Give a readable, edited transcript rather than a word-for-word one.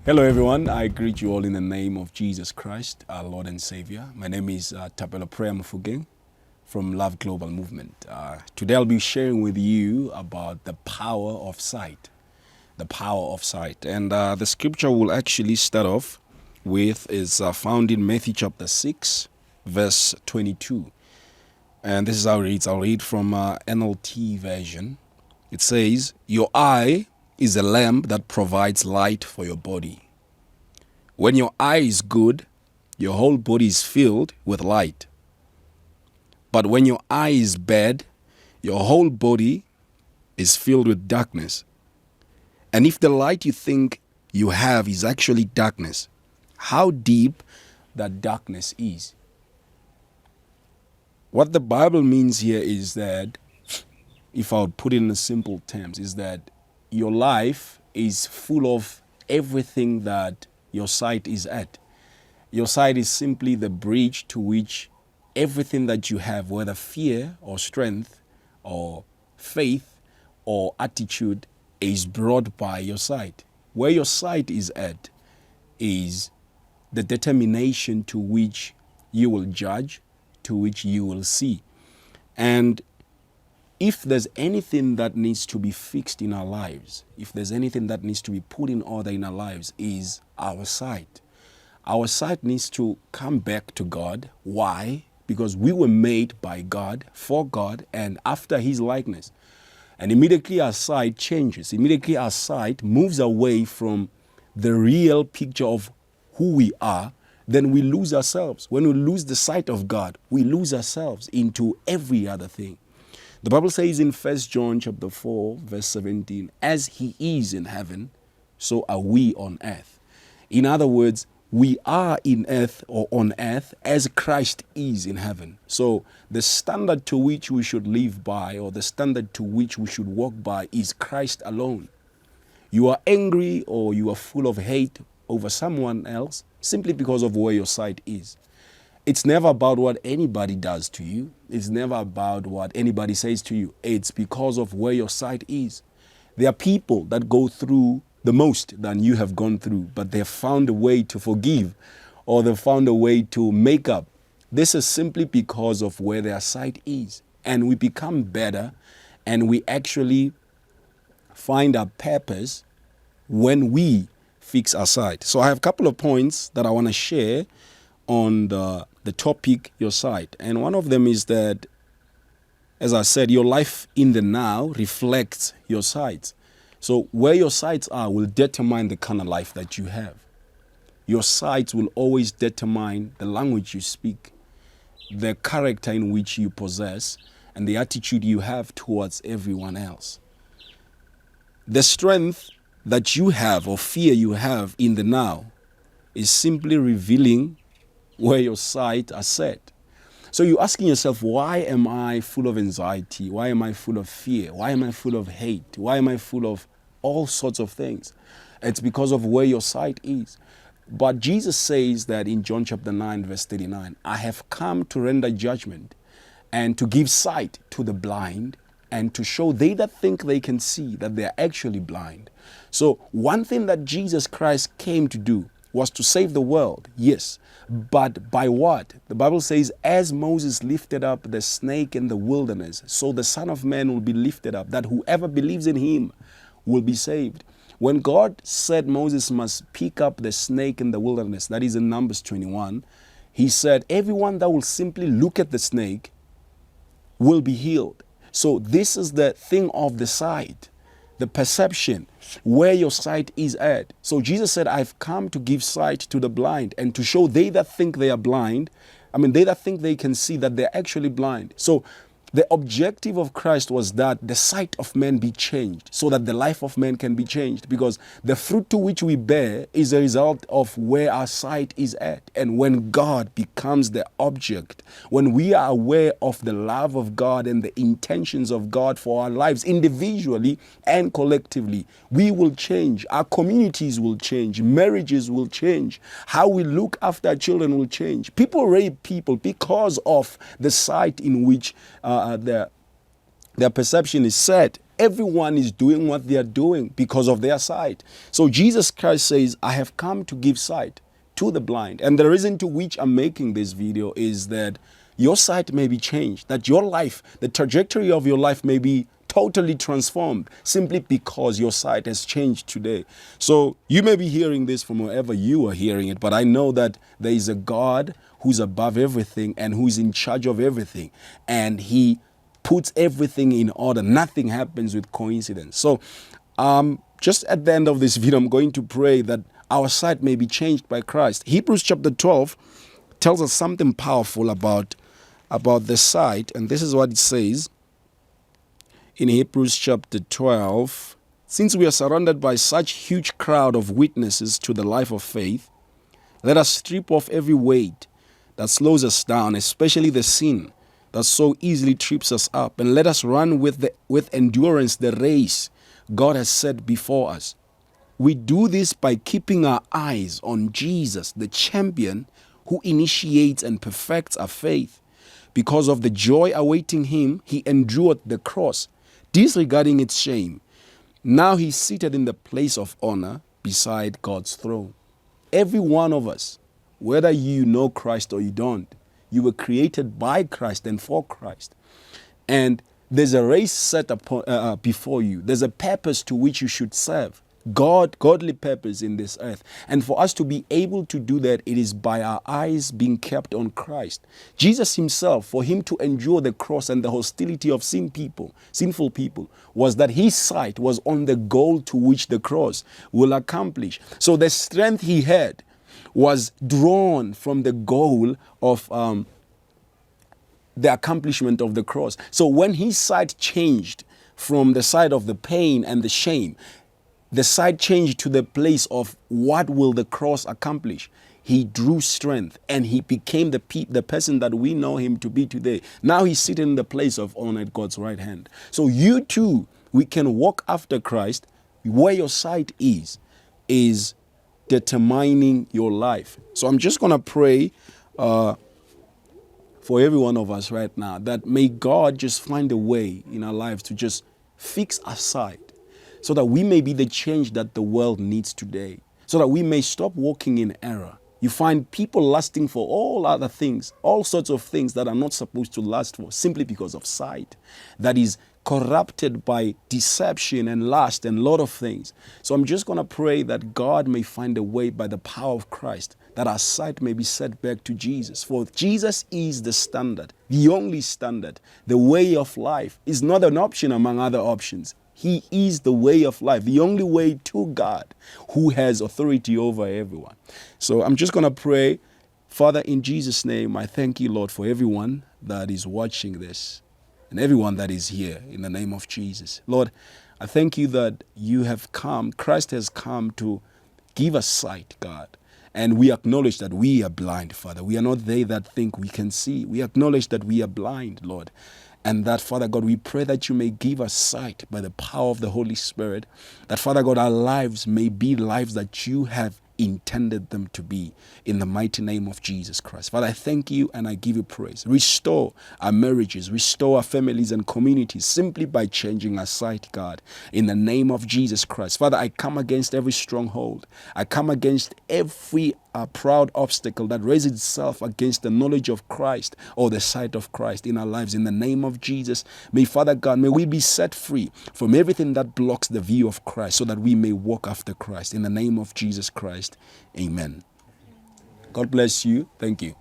Hello everyone, I greet you all in the name of Jesus Christ, our Lord and Savior. My name is Thapelo Mofokeng from Love Global Movement. Today I'll be sharing with you about the power of sight. The power of sight. And the scripture will actually start off with is found in Matthew chapter 6, verse 22. And this is how it reads. I'll read from NLT version. It says, "Your eye is a lamp that provides light for your body. When your eye is good, your whole body is filled with light. But when your eye is bad, your whole body is filled with darkness. And if the light you think you have is actually darkness, how deep that darkness is." What the Bible means here is that, if I would put it in simple terms, is that your life is full of everything that your sight is at. Your sight is simply the bridge to which everything that you have, whether fear or strength or faith or attitude, is brought by your sight. Where your sight is at is the determination to which you will judge, to which you will see. And if there's anything that needs to be fixed in our lives, if there's anything that needs to be put in order in our lives, is our sight. Our sight needs to come back to God. Why? Because we were made by God, for God, and after His likeness. And immediately our sight changes. Immediately our sight moves away from the real picture of who we are. Then we lose ourselves. When we lose the sight of God, we lose ourselves into every other thing. The Bible says in 1 John chapter 4, verse 17, "As He is in heaven, so are we on earth." In other words, we are in earth or on earth as Christ is in heaven. So the standard to which we should live by, or the standard to which we should walk by, is Christ alone. You are angry or you are full of hate over someone else simply because of where your sight is. It's never about what anybody does to you. It's never about what anybody says to you. It's because of where your sight is. There are people that go through the most than you have gone through, but they have found a way to forgive, or they've found a way to make up. This is simply because of where their sight is. And we become better, and we actually find our purpose when we fix our sight. So I have a couple of points that I want to share on the topic, your sight. And one of them is that, as I said, your life in the now reflects your sight. So where your sights are will determine the kind of life that you have. Your sights will always determine the language you speak, the character in which you possess, and the attitude you have towards everyone else. The strength that you have or fear you have in the now is simply revealing where your sight are set. So you're asking yourself, why am I full of anxiety? Why am I full of fear? Why am I full of hate? Why am I full of all sorts of things? It's because of where your sight is. But Jesus says that in John chapter 9, verse 39, "I have come to render judgment and to give sight to the blind, and to show they that think they can see that they are actually blind." So one thing that Jesus Christ came to do was to save the world, yes. But by what? The Bible says, "As Moses lifted up the snake in the wilderness, so the Son of Man will be lifted up, that whoever believes in Him will be saved." When God said Moses must pick up the snake in the wilderness, that is in Numbers 21, He said, everyone that will simply look at the snake will be healed. So this is the thing of the sight, the perception, where your sight is at. So Jesus said, "I've come to give sight to the blind and to show they that think they are blind, they that think they can see, that they're actually blind." So the objective of Christ was that the sight of man be changed, so that the life of man can be changed, because the fruit to which we bear is a result of where our sight is at. And when God becomes the object, when we are aware of the love of God and the intentions of God for our lives individually and collectively, we will change. Our communities will change. Marriages will change. How we look after our children will change. People rape people because of the sight in which their perception is set. Everyone is doing what they are doing because of their sight. So Jesus Christ says, I have come to give sight to the blind. And the reason to which I'm making this video is that your sight may be changed, that your life, the trajectory of your life may be totally transformed simply because your sight has changed today. So you may be hearing this from wherever you are hearing it, but I know that there is a God who's above everything and who's in charge of everything. And he puts everything in order. Nothing happens with coincidence. So just at the end of this video, I'm going to pray that our sight may be changed by Christ. Hebrews chapter 12 tells us something powerful about the sight. And this is what it says in Hebrews chapter 12. Since we are surrounded by such huge crowd of witnesses to the life of faith, let us strip off every weight that slows us down, especially the sin that so easily trips us up, and let us run with endurance the race God has set before us. We do this by keeping our eyes on Jesus, the champion who initiates and perfects our faith. Because of the joy awaiting him, he endured the cross, disregarding its shame. Now he's seated in the place of honor beside God's throne. Every one of us, whether you know Christ or you don't, you were created by Christ and for Christ. And there's a race set upon, before you. There's a purpose to which you should serve. Godly purpose in this earth. And for us to be able to do that, it is by our eyes being kept on Christ. Jesus himself, for him to endure the cross and the hostility of sinful people, was that his sight was on the goal to which the cross will accomplish. So the strength he had was drawn from the goal of the accomplishment of the cross. So when his sight changed from the side of the pain and the shame, the sight changed to the place of what will the cross accomplish. He drew strength and he became the person that we know him to be today. Now he's sitting in the place of honor at God's right hand. So you too, we can walk after Christ. Where your sight is determining your life. So I'm just going to pray for every one of us right now that may God just find a way in our lives to just fix our sight, so that we may be the change that the world needs today, so that we may stop walking in error. You find people lusting for all other things, all sorts of things that are not supposed to lust for, simply because of sight that is corrupted by deception and lust and a lot of things. So I'm just going to pray that God may find a way by the power of Christ, that our sight may be set back to Jesus. For Jesus is the standard, the only standard. The way of life is not an option among other options. He is the way of life, the only way to God, who has authority over everyone. So I'm just going to pray. Father, in Jesus' name, I thank you, Lord, for everyone that is watching this and everyone that is here in the name of Jesus. Lord, I thank you that you have come, Christ has come to give us sight, God. And we acknowledge that we are blind, Father. We are not they that think we can see. We acknowledge that we are blind, Lord. And that, Father God, we pray that you may give us sight by the power of the Holy Spirit. That, Father God, our lives may be lives that you have intended them to be, in the mighty name of Jesus Christ. Father, I thank you and I give you praise. Restore our marriages, restore our families and communities simply by changing our sight, God, in the name of Jesus Christ. Father, I come against every stronghold. I come against every proud obstacle that raises itself against the knowledge of Christ or the sight of Christ in our lives. In the name of Jesus, may Father God, may we be set free from everything that blocks the view of Christ, so that we may walk after Christ. In the name of Jesus Christ, amen. God bless you. Thank you.